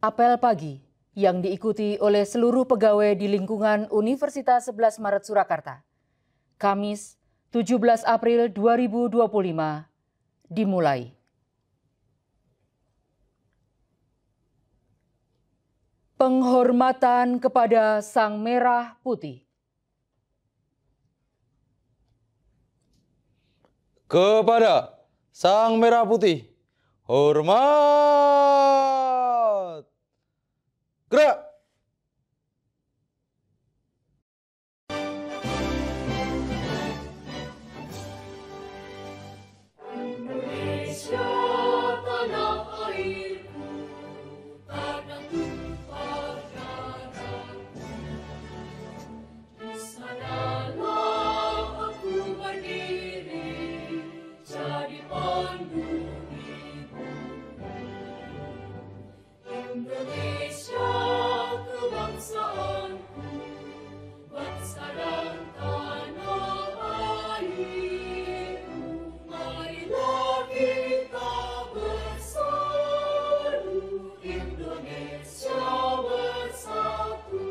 Apel pagi yang diikuti oleh seluruh pegawai di lingkungan Universitas 11 Maret Surakarta. Kamis 17 April 2025 dimulai. Penghormatan kepada Sang Merah Putih. Kepada Sang Merah Putih, hormat! Gerak! Indonesia tanah airku, tanah tumpah darahku. Di sanalah aku berdiri, jadi pandu ibu. Indonesia kebangsaanku, bangsa dan tanah airku. Marilah kita bersatu, Indonesia bersatu.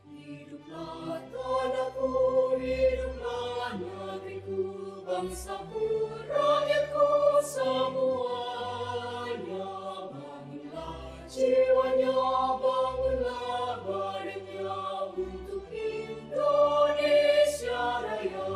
Hiduplah tanahku, hiduplah negeriku, bangsaku, rakyatku semuanya. Bangunlah jiwanya, bangunlah badannya untuk Indonesia Raya.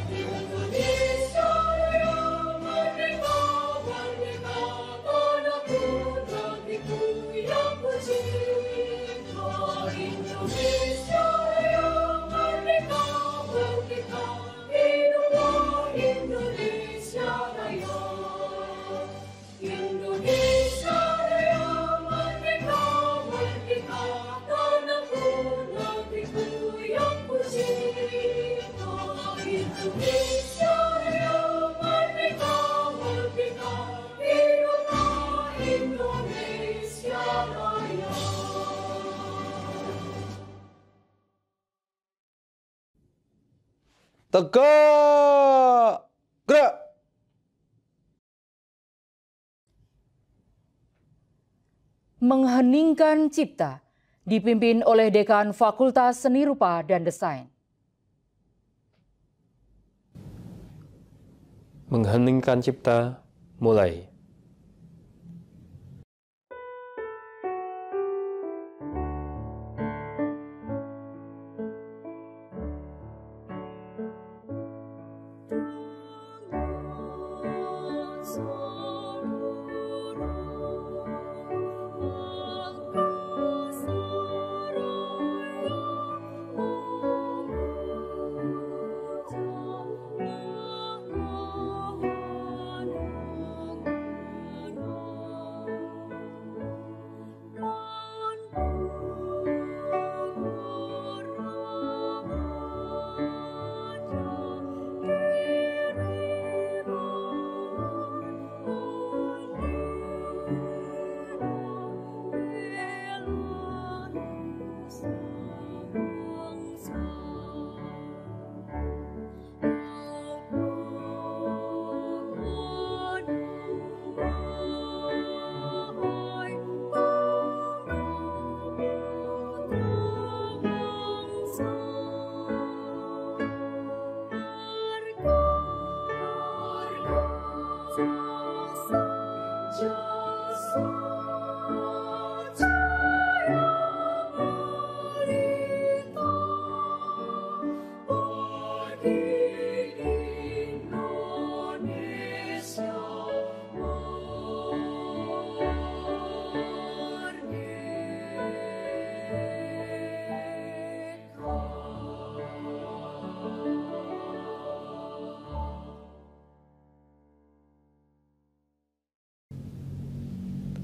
Indonesia Raya, merdeka, merdeka, tanahku, negeriku yang ku cinta. Indonesia Raya, merdeka, merdeka, hiduplah Indonesia Raya. Indonesia Raya, merdeka, merdeka, tanahku, negeriku yang ku cinta. Indonesia Raya, merdeka, merdeka, hiduplah Indonesia Raya. Tegak! Gerak! Mengheningkan Cipta dipimpin oleh Dekan Fakultas Seni Rupa dan Desain. Mengheningkan Cipta mulai.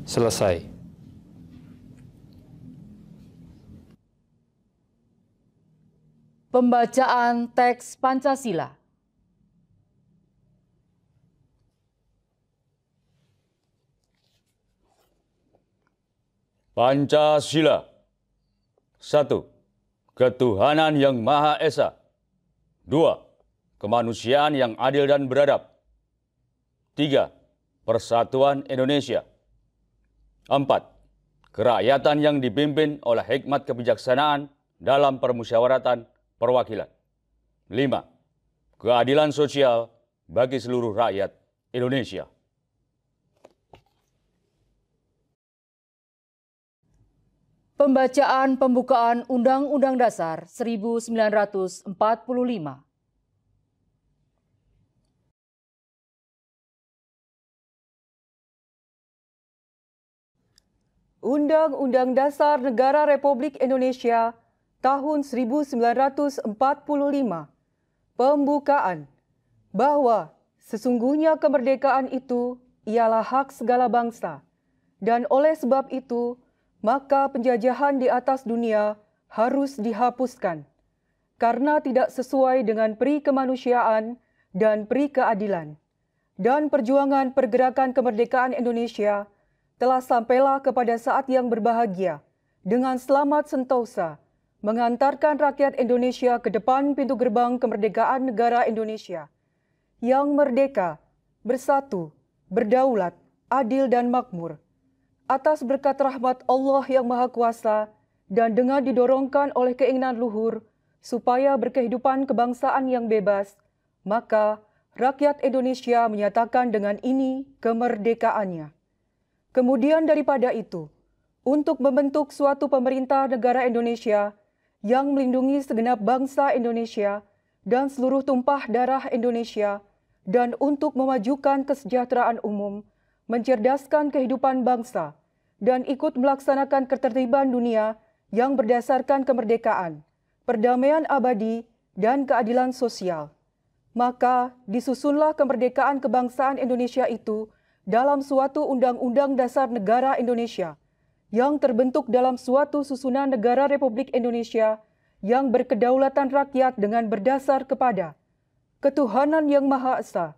Selesai. Pembacaan teks Pancasila. Pancasila. 1. Ketuhanan yang Maha Esa. 2. Kemanusiaan yang adil dan beradab. 3. Persatuan Indonesia. 4. Kerakyatan yang dipimpin oleh hikmat kebijaksanaan dalam permusyawaratan perwakilan. 5. Keadilan sosial bagi seluruh rakyat Indonesia. Pembacaan pembukaan Undang-Undang Dasar 1945. Undang-Undang Dasar Negara Republik Indonesia tahun 1945. Pembukaan. Bahwa sesungguhnya kemerdekaan itu ialah hak segala bangsa, dan oleh sebab itu, maka penjajahan di atas dunia harus dihapuskan, karena tidak sesuai dengan peri kemanusiaan dan peri keadilan. Dan perjuangan pergerakan kemerdekaan Indonesia telah sampailah kepada saat yang berbahagia, dengan selamat sentosa, mengantarkan rakyat Indonesia ke depan pintu gerbang kemerdekaan negara Indonesia, yang merdeka, bersatu, berdaulat, adil dan makmur, atas berkat rahmat Allah yang Maha Kuasa dan dengan didorongkan oleh keinginan luhur supaya berkehidupan kebangsaan yang bebas, maka rakyat Indonesia menyatakan dengan ini kemerdekaannya. Kemudian daripada itu, untuk membentuk suatu pemerintah negara Indonesia yang melindungi segenap bangsa Indonesia dan seluruh tumpah darah Indonesia, dan untuk memajukan kesejahteraan umum, mencerdaskan kehidupan bangsa, dan ikut melaksanakan ketertiban dunia yang berdasarkan kemerdekaan, perdamaian abadi, dan keadilan sosial. Maka disusunlah kemerdekaan kebangsaan Indonesia itu dalam suatu Undang-Undang Dasar Negara Indonesia, yang terbentuk dalam suatu susunan negara Republik Indonesia yang berkedaulatan rakyat dengan berdasar kepada ketuhanan yang Maha Esa,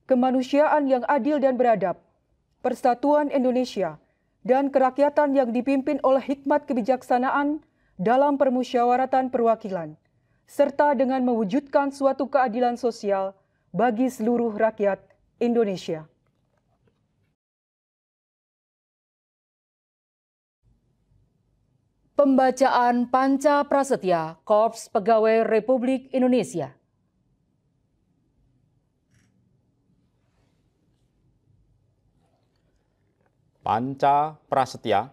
kemanusiaan yang adil dan beradab, persatuan Indonesia, dan kerakyatan yang dipimpin oleh hikmat kebijaksanaan dalam permusyawaratan perwakilan, serta dengan mewujudkan suatu keadilan sosial bagi seluruh rakyat Indonesia. Pembacaan Panca Prasetya Korps Pegawai Republik Indonesia. Panca Prasetya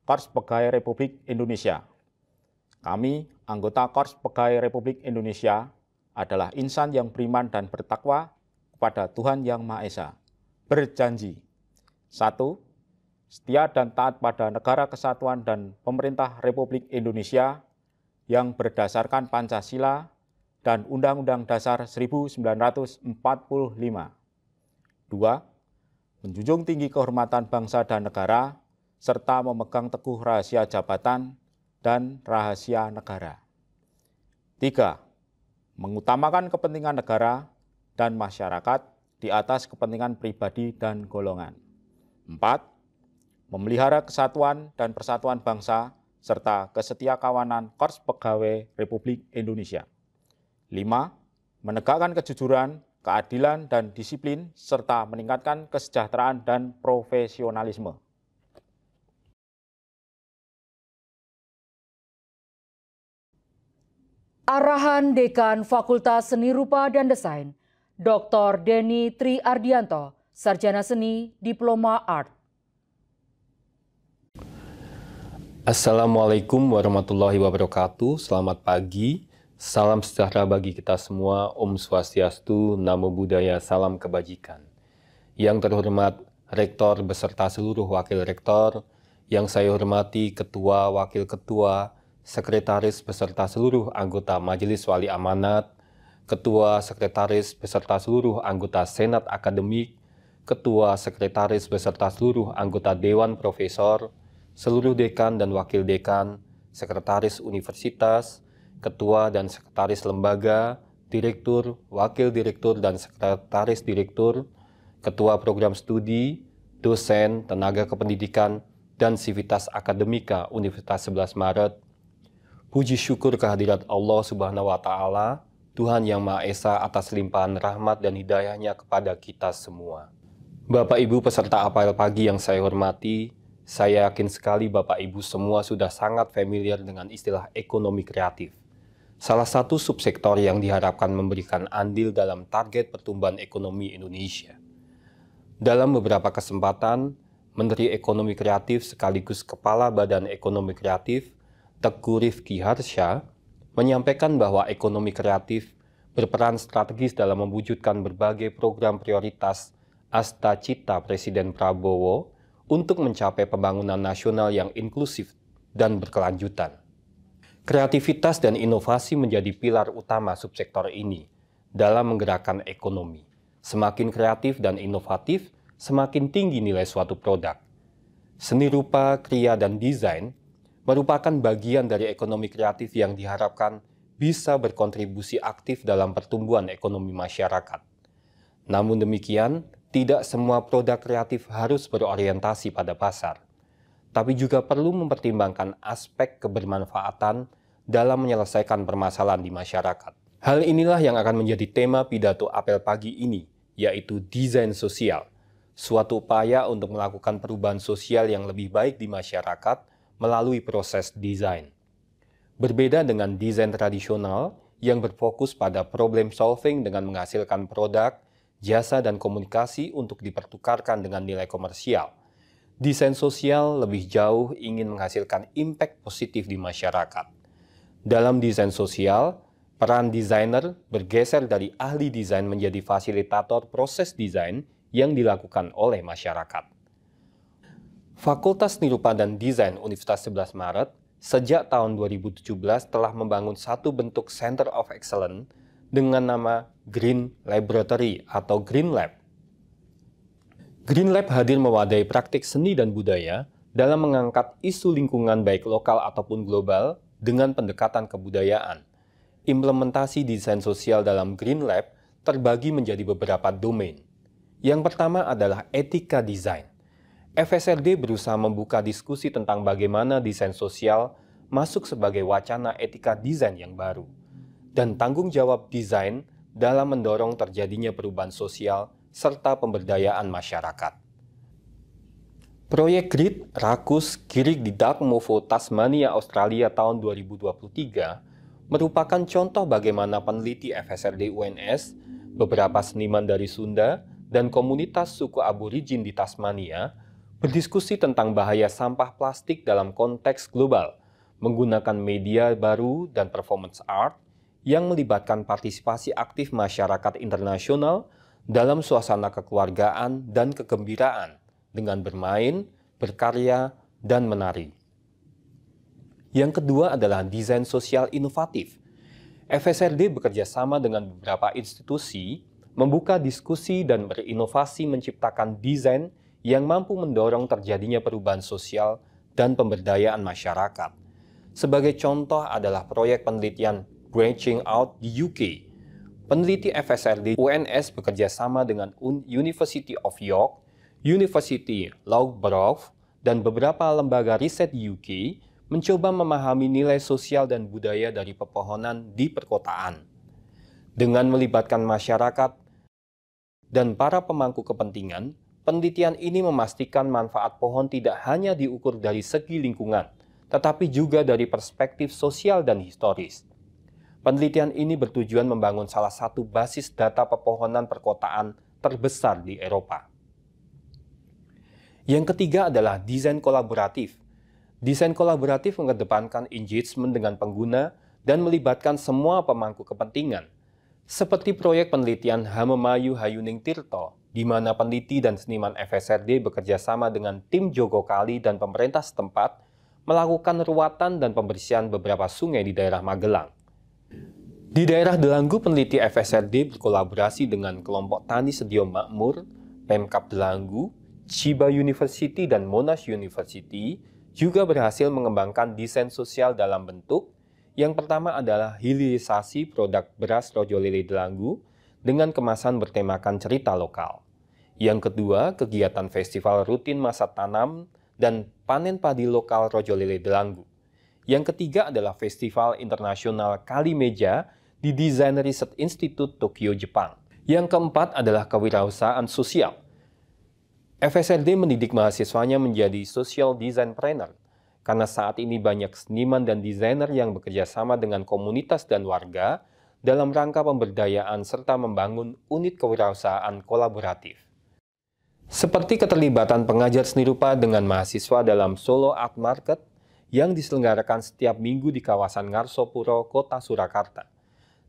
Korps Pegawai Republik Indonesia. Kami, anggota Korps Pegawai Republik Indonesia, adalah insan yang beriman dan bertakwa kepada Tuhan Yang Maha Esa. Berjanji. 1. Setia dan taat pada negara kesatuan dan pemerintah Republik Indonesia yang berdasarkan Pancasila dan Undang-Undang Dasar 1945. 2. Menjunjung tinggi kehormatan bangsa dan negara, serta memegang teguh rahasia jabatan dan rahasia negara. 3. Mengutamakan kepentingan negara dan masyarakat di atas kepentingan pribadi dan golongan. 4. Memelihara kesatuan dan persatuan bangsa serta kesetiakawanan Korps Pegawai Republik Indonesia. 5. Menegakkan kejujuran, keadilan, dan disiplin, serta meningkatkan kesejahteraan dan profesionalisme. Arahan Dekan Fakultas Seni Rupa dan Desain, Dr. Denny Tri Ardianto, Sarjana Seni, Diploma Art. Assalamualaikum warahmatullahi wabarakatuh. Selamat pagi. Salam sejahtera bagi kita semua. Om Swastiastu, Namo Buddhaya, salam kebajikan. Yang terhormat Rektor beserta seluruh Wakil Rektor, yang saya hormati Ketua, Wakil Ketua, Sekretaris beserta seluruh anggota Majelis Wali Amanat, Ketua, Sekretaris beserta seluruh anggota Senat Akademik, Ketua, Sekretaris beserta seluruh anggota Dewan Profesor, seluruh dekan dan wakil dekan, sekretaris universitas, ketua dan sekretaris lembaga, direktur, wakil direktur dan sekretaris direktur, ketua program studi, dosen, tenaga kependidikan, dan sivitas akademika Universitas 11 Maret. Puji syukur kehadirat Allah Subhanahu wa Ta'ala, Tuhan Yang Maha Esa atas limpahan rahmat dan hidayahnya kepada kita semua. Bapak Ibu peserta apel pagi yang saya hormati, Saya yakin sekali Bapak Ibu semua sudah sangat familiar dengan istilah ekonomi kreatif. Salah satu subsektor yang diharapkan memberikan andil dalam target pertumbuhan ekonomi Indonesia. Dalam beberapa kesempatan, Menteri Ekonomi Kreatif sekaligus Kepala Badan Ekonomi Kreatif, Teguh Rifki Harsha, menyampaikan bahwa ekonomi kreatif berperan strategis dalam mewujudkan berbagai program prioritas Asta Cita Presiden Prabowo untuk mencapai pembangunan nasional yang inklusif dan berkelanjutan. Kreativitas dan inovasi menjadi pilar utama subsektor ini dalam menggerakkan ekonomi. Semakin kreatif dan inovatif, semakin tinggi nilai suatu produk. Seni rupa, kriya, dan desain merupakan bagian dari ekonomi kreatif yang diharapkan bisa berkontribusi aktif dalam pertumbuhan ekonomi masyarakat. Namun demikian, tidak semua produk kreatif harus berorientasi pada pasar, tapi juga perlu mempertimbangkan aspek kebermanfaatan dalam menyelesaikan permasalahan di masyarakat. Hal inilah yang akan menjadi tema pidato apel pagi ini, yaitu desain sosial, suatu upaya untuk melakukan perubahan sosial yang lebih baik di masyarakat melalui proses desain. Berbeda dengan desain tradisional yang berfokus pada problem solving dengan menghasilkan produk, jasa, dan komunikasi untuk dipertukarkan dengan nilai komersial. Desain sosial lebih jauh ingin menghasilkan impact positif di masyarakat. Dalam desain sosial, peran desainer bergeser dari ahli desain menjadi fasilitator proses desain yang dilakukan oleh masyarakat. Fakultas Seni Rupa dan Desain Universitas 11 Maret sejak tahun 2017 telah membangun satu bentuk Center of Excellence dengan nama Green Laboratory atau Green Lab. Green Lab hadir mewadai praktik seni dan budaya dalam mengangkat isu lingkungan baik lokal ataupun global dengan pendekatan kebudayaan. Implementasi desain sosial dalam Green Lab terbagi menjadi beberapa domain. Yang pertama adalah etika desain. FSRD berusaha membuka diskusi tentang bagaimana desain sosial masuk sebagai wacana etika desain yang baru, dan tanggung jawab desain dalam mendorong terjadinya perubahan sosial serta pemberdayaan masyarakat. Proyek GRID Rakus Girig di Darkmovo, Tasmania, Australia tahun 2023 merupakan contoh bagaimana peneliti FSRD UNS, beberapa seniman dari Sunda, dan komunitas suku aborigin di Tasmania berdiskusi tentang bahaya sampah plastik dalam konteks global, menggunakan media baru dan performance art yang melibatkan partisipasi aktif masyarakat internasional dalam suasana kekeluargaan dan kegembiraan dengan bermain, berkarya, dan menari. Yang kedua adalah desain sosial inovatif. FSRD bekerja sama dengan beberapa institusi, membuka diskusi dan berinovasi menciptakan desain yang mampu mendorong terjadinya perubahan sosial dan pemberdayaan masyarakat. Sebagai contoh adalah proyek penelitian Branching Out di UK. Peneliti FSRD UNS bekerja sama dengan University of York, University Loughborough, dan beberapa lembaga riset di UK mencoba memahami nilai sosial dan budaya dari pepohonan di perkotaan. Dengan melibatkan masyarakat dan para pemangku kepentingan, penelitian ini memastikan manfaat pohon tidak hanya diukur dari segi lingkungan, tetapi juga dari perspektif sosial dan historis. Penelitian ini bertujuan membangun salah satu basis data pepohonan perkotaan terbesar di Eropa. Yang ketiga adalah desain kolaboratif. Desain kolaboratif mengedepankan engagement dengan pengguna dan melibatkan semua pemangku kepentingan, seperti proyek penelitian Hamemayu Hayuning Tirto, di mana peneliti dan seniman FSRD bekerja sama dengan tim Jogokali dan pemerintah setempat melakukan ruatan dan pembersihan beberapa sungai di daerah Magelang. Di daerah Delanggu, peneliti FSRD berkolaborasi dengan kelompok Tani Sedio Makmur, Pemkab Delanggu, Chiba University, dan Monash University juga berhasil mengembangkan desain sosial dalam bentuk yang pertama adalah hilirisasi produk beras Rojo Lele Delanggu dengan kemasan bertemakan cerita lokal. Yang kedua, kegiatan festival rutin masa tanam dan panen padi lokal Rojo Lele Delanggu. Yang ketiga adalah Festival Internasional Kalimeja di Design Research Institute Tokyo, Jepang. Yang keempat adalah kewirausahaan sosial. FSRD mendidik mahasiswanya menjadi social design planner, karena saat ini banyak seniman dan desainer yang bekerja sama dengan komunitas dan warga dalam rangka pemberdayaan serta membangun unit kewirausahaan kolaboratif. Seperti keterlibatan pengajar seni rupa dengan mahasiswa dalam Solo Art Market yang diselenggarakan setiap minggu di kawasan Ngarsopuro, Kota Surakarta,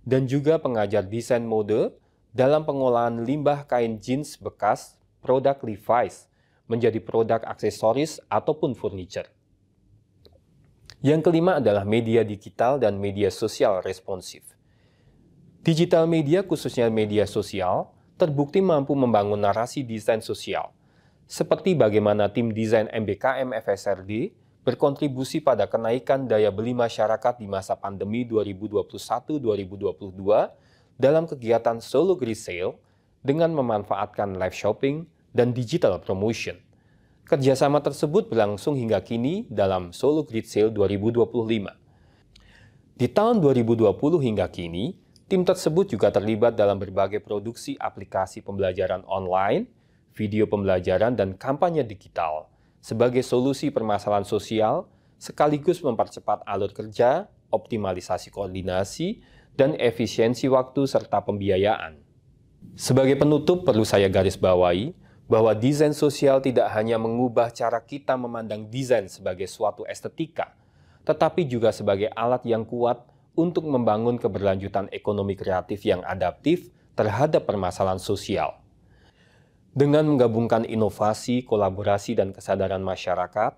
dan juga pengajar desain mode dalam pengolahan limbah kain jeans bekas produk Levi's menjadi produk aksesoris ataupun furniture. Yang kelima adalah media digital dan media sosial responsif. Digital media, khususnya media sosial, terbukti mampu membangun narasi desain sosial, seperti bagaimana tim desain MBKM FSRD berkontribusi pada kenaikan daya beli masyarakat di masa pandemi 2021-2022 dalam kegiatan Solo Great Sale dengan memanfaatkan live shopping dan digital promotion. Kerjasama tersebut berlangsung hingga kini dalam Solo Great Sale 2025. Di tahun 2020 hingga kini, tim tersebut juga terlibat dalam berbagai produksi aplikasi pembelajaran online, video pembelajaran, dan kampanye digital sebagai solusi permasalahan sosial sekaligus mempercepat alur kerja, optimalisasi koordinasi, dan efisiensi waktu serta pembiayaan. Sebagai penutup, perlu saya garis bawahi bahwa desain sosial tidak hanya mengubah cara kita memandang desain sebagai suatu estetika, tetapi juga sebagai alat yang kuat untuk membangun keberlanjutan ekonomi kreatif yang adaptif terhadap permasalahan sosial. Dengan menggabungkan inovasi, kolaborasi, dan kesadaran masyarakat,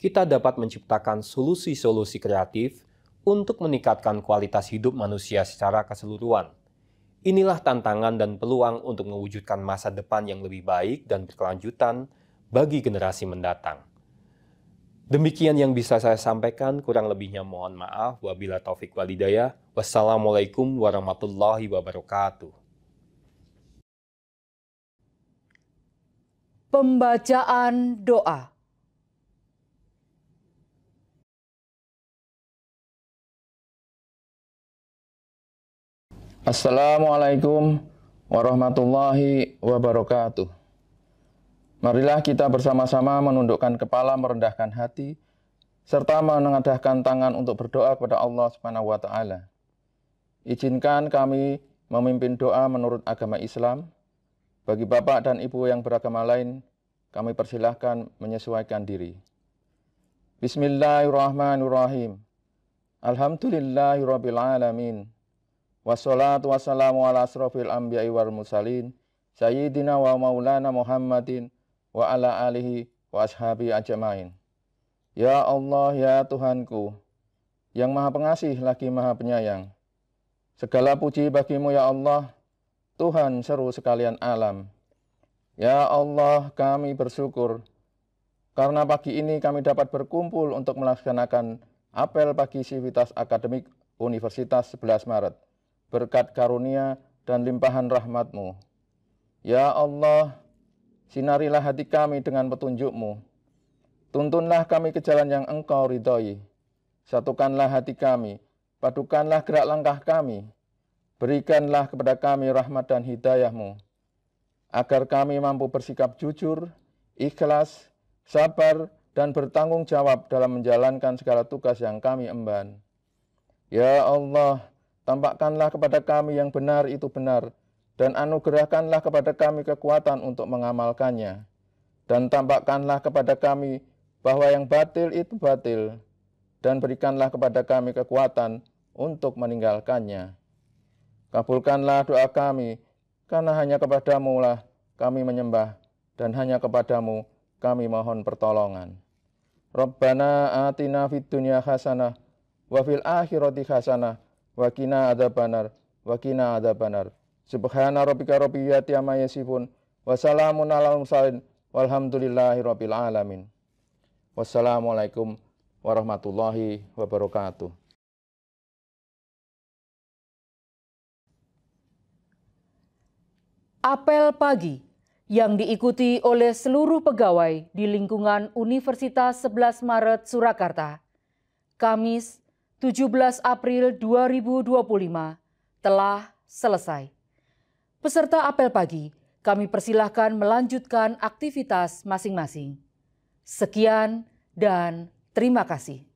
kita dapat menciptakan solusi-solusi kreatif untuk meningkatkan kualitas hidup manusia secara keseluruhan. Inilah tantangan dan peluang untuk mewujudkan masa depan yang lebih baik dan berkelanjutan bagi generasi mendatang. Demikian yang bisa saya sampaikan, kurang lebihnya mohon maaf. Wabila taufik walhidayah. Wassalamualaikum warahmatullahi wabarakatuh. Pembacaan doa. Assalamualaikum warahmatullahi wabarakatuh. Marilah kita bersama-sama menundukkan kepala, merendahkan hati, serta menengadahkan tangan untuk berdoa kepada Allah Subhanahu wa Ta'ala. Izinkan kami memimpin doa menurut agama Islam. Bagi bapak dan ibu yang beragama lain, kami persilahkan menyesuaikan diri. Bismillahirrahmanirrahim. Alhamdulillahirabbil alamin. Wassalatu wassalamu ala asrofil anbiya'i wal mursalin Sayyidina wa maulana Muhammadin wa ala alihi wa ashabi ajmain. Ya Allah, ya Tuhanku, yang maha pengasih lagi maha penyayang, segala puji bagimu ya Allah, Tuhan seru sekalian alam. Ya Allah, kami bersyukur karena pagi ini kami dapat berkumpul untuk melaksanakan apel pagi Sivitas Akademik Universitas 11 Maret. Berkat karunia dan limpahan rahmat-Mu. Ya Allah, sinarilah hati kami dengan petunjuk-Mu. Tuntunlah kami ke jalan yang Engkau ridhoi. Satukanlah hati kami, padukanlah gerak langkah kami. Berikanlah kepada kami rahmat dan hidayah-Mu, agar kami mampu bersikap jujur, ikhlas, sabar, dan bertanggung jawab dalam menjalankan segala tugas yang kami emban. Ya Allah, tampakkanlah kepada kami yang benar itu benar, dan anugerahkanlah kepada kami kekuatan untuk mengamalkannya. Dan tampakkanlah kepada kami bahwa yang batil itu batil, dan berikanlah kepada kami kekuatan untuk meninggalkannya. Kabulkanlah doa kami, karena hanya kepadamu lah kami menyembah, dan hanya kepadamu kami mohon pertolongan. Rabbana atina fid dunya hasanah, wa fil akhirati hasanah, wa qina adzabannar, wa qina adzabannar. Subhana rabbika rabbil izzati amma yasifun, wa salamun alal mursalin, walhamdulillahi rabbil alamin. Wassalamualaikum warahmatullahi wabarakatuh. Apel pagi yang diikuti oleh seluruh pegawai di lingkungan Universitas 11 Maret Surakarta, Kamis 17 April 2025 telah selesai. Peserta apel pagi kami persilahkan melanjutkan aktivitas masing-masing. Sekian dan terima kasih.